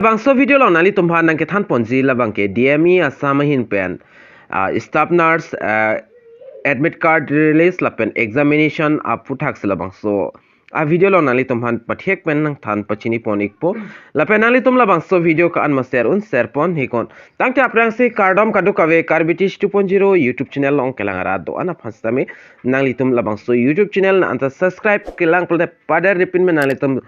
Bangso video lo nali tumha nang ke than ponji labang ke DME asama hin pen staff nurse admit card release lapen examination apu thak sila bangso a video lo nali tumhan pathek pen nang than pachini ponik po lapen nali tum labangso video ka an maser un share pon hikon tangte aprang se cardom kadu kave carbitish 2.0 YouTube channel long kelangara do ana phastame nali tum labangso YouTube channel na anta subscribe kelang pelde padar repin me nali tum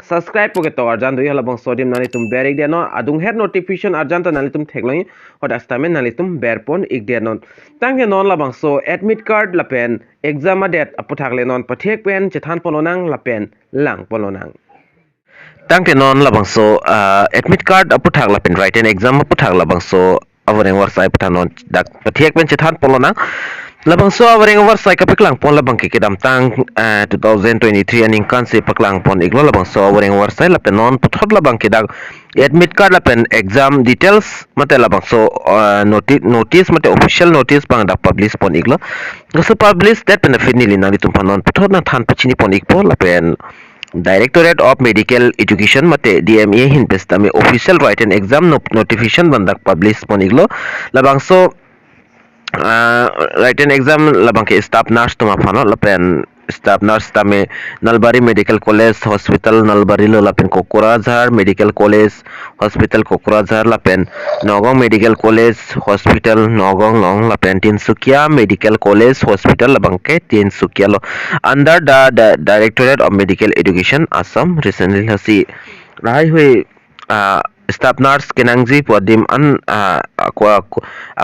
subscribe poke to arjan do hala bang sodium nali tum ber ik no adung her notification arjan ta nali tum thekloi hot astame nali tum ber pon ik de non tanghe non la bang so admit card la pen exam date apu thakle non pathek pen chethan polonang la pen lang polonang tanghe non la bang so admit card apu thak la pen write an exam apu thak la bang so awareng war sai puthanon dak pathek pen chethan polonang labang so awaring over sai ka piklang pon labang ke kedam tang 2023 aning kan se paklang pon iglo labang so awaring over sai lapen non puthot labang ke dag admit card lapen exam details mate labang so notice mate official notice bang dak publish pon iglo so publish that benefit ni lina litum panon puthot na than pachini pon igpo lapen Directorate of Medical Education mate DME hin pestame official written exam notification bandak publish pon iglo labang so written exam labang ke staff nurse tuma phano lapen staff nurse tame Nalbari Medical College Hospital Nalbari lo lapen Kokorazhar Medical College Hospital Kokorazhar lapen Nogong Medical College Hospital Nogong long lapen Tinsukia Medical College Hospital labang ke Tinsukia lo under the Directorate of Medical Education Assam recently hasi rahai hui staff nurse kenangji podim an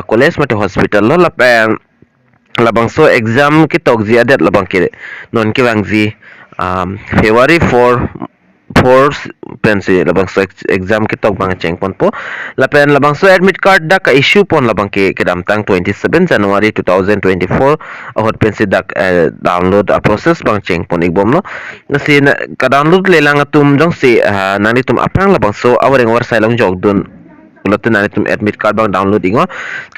college mate hospital lo labang so exam ki tokji adet labang ke non ki bangji February 4 pensi labang so exam ki tok bang cheng pon po lapen labang so admit card da ka issue pon labang ke kedam tang 27 January 2024 ahot pensi dak download a process bang cheng pon igbom no nasi ka download lelang atum jong si nani tum aprang labang so awreng war sai long jog dun lotte nani tum admit card bang download ingo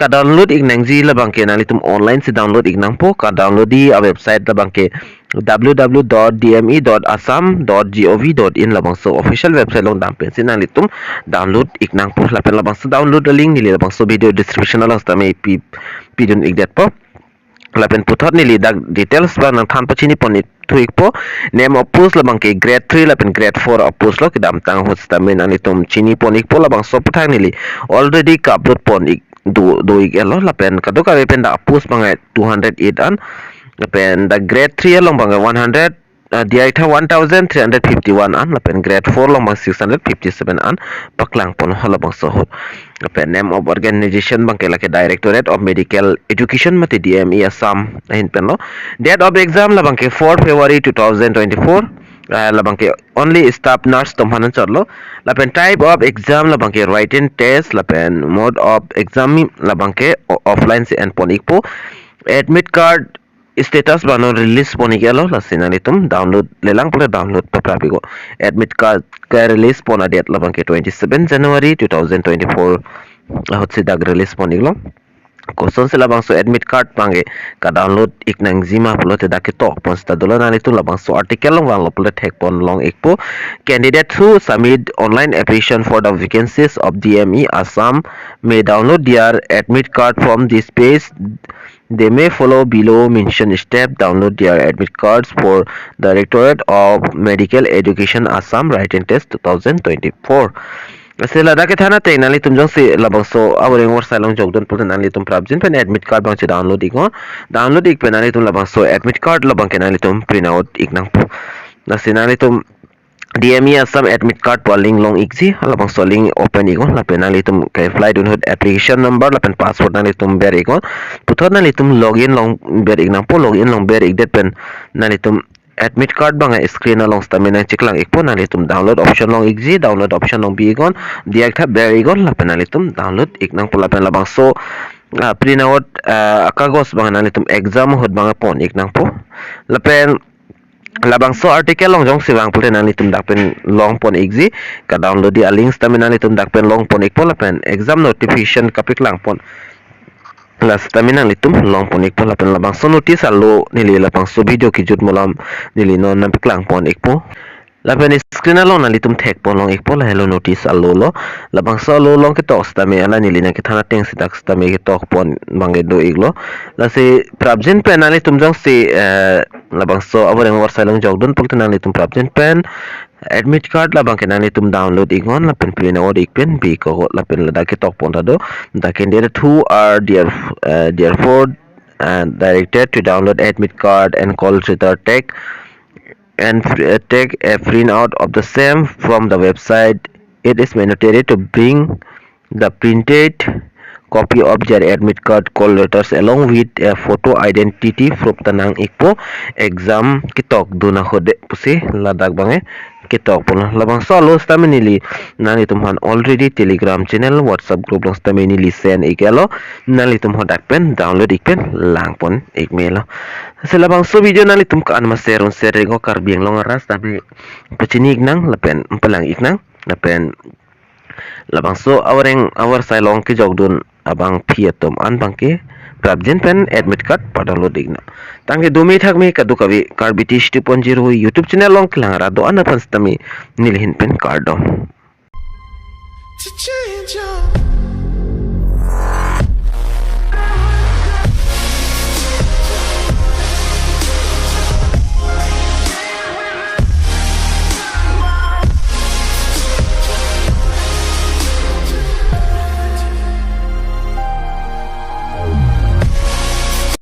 ka download ing nangji labang ke nani tum online si download ing nang po ka download di a website labang ke www.dme.assam.gov.in labang so official website long dam pen sinang litum download ik nang po lapen labang so download the link ni labang so video description lang stame pi dun ik det po lapen puthot ni dak details ba nang than pachini ponit thuik po name of post labang ke grade 3 lapen grade 4 of post lo kidam tang hot stame nang litum chini ponik po labang so puthang ni already ka upload pon ik do ik elo lapen kadoka pen da post bangai 208 an lapen da grade 3 long bang 100 dia ita 1351 an lapen grade 4 long bang 657 an paklang pon hola bang so lapen name of organization bang ke Directorate of Medical Education mate DME Assam hin pen lo date of exam labang ke 4 February 2024 labang ke only staff nurse tomhanan chorlo lapen type of exam labang ke written test lapen mode of exam labang ke offline se and ponikpo admit card status bano release poni gelo lasina nitum download lelang pole download paprabigo admit card ka release pona date labang ke 27 January 2024 hotsi dag release poni gelo question se labang so admit card pange ka download ik nang zima polo te dak to ponsta dola nani tu labang so article long wang polo tek pon long ikpo candidate who submit online application for the vacancies of DME Assam may download their admit card from this page. They may follow below mentioned step. Download their admit cards for Directorate of Medical Education Assam Written Test 2024. Sila da ke thana te nali tum jong si labang so awreng war salong jog don putan nali tum prabjin pen admit card bang si download ik pen nali tum labang so admit card labang ke nali tum print out ik nang pu nali tum DME Assam admit card po link long iksi labang so link open igon lapen nali tum kai fly dun hod application number lapen password nali tum ber igon puthot nali tum login long ber ik nang po login long ber ik det pen nali tum admit card bang screen long stamina check lang ikpo nali tum download option long iksi download option long bi igon diak tha ber igon lapen nali tum download ik nang po lapen labang so print out kagos bang nali tum exam hod bang pon ik nang po lapen labang so article long jong siwang pulten nani tum dakpen long pon exi ka download di links tamina ni tum dakpen long pon ikpo lapen exam notification kapik lang pon las tamina ni tum long pon ikpo lapen labang so notice allo nili labang so video ki jut molam nili non napik lang pon ikpo lapen screen along nali tum thek polong ek pola hello notice alolo labang so alolo ke tos tame ala nili na ke thana teng sitak tame ke tok pon bange do iglo la se prabjen pen ali tum jang se labang so awareng war salong jogdon pulta nali tum prabjen pen admit card labang ke nali tum download igon lapen pin or ikpen bi ko lapen la ke tok pon do da ken there two are therefore directed to download admit card and call return tag and take a print out of the same from the website. It is mandatory to bring the printed copy of their admit card call letters along with a photo identity from tanang ikpo exam kitok duna hode pusi ladak bange kitok pun labang solo staminili nani tumhan already telegram channel whatsapp group long staminili send ikelo nali tumho dakpen download ikpen langpon ikmelo selabang so video nali tum kan share un share go karbieng long ras tapi pecini iknang lapen pelang iknang lapen labang so awar sai long ke jogdun abang piatom an bangke prabjen pen admit card pada loading na tangke dumi thak me kadu kabi karbitish 2.0 youtube channel long kelang ra do an pan stami nilhin pen card do to change your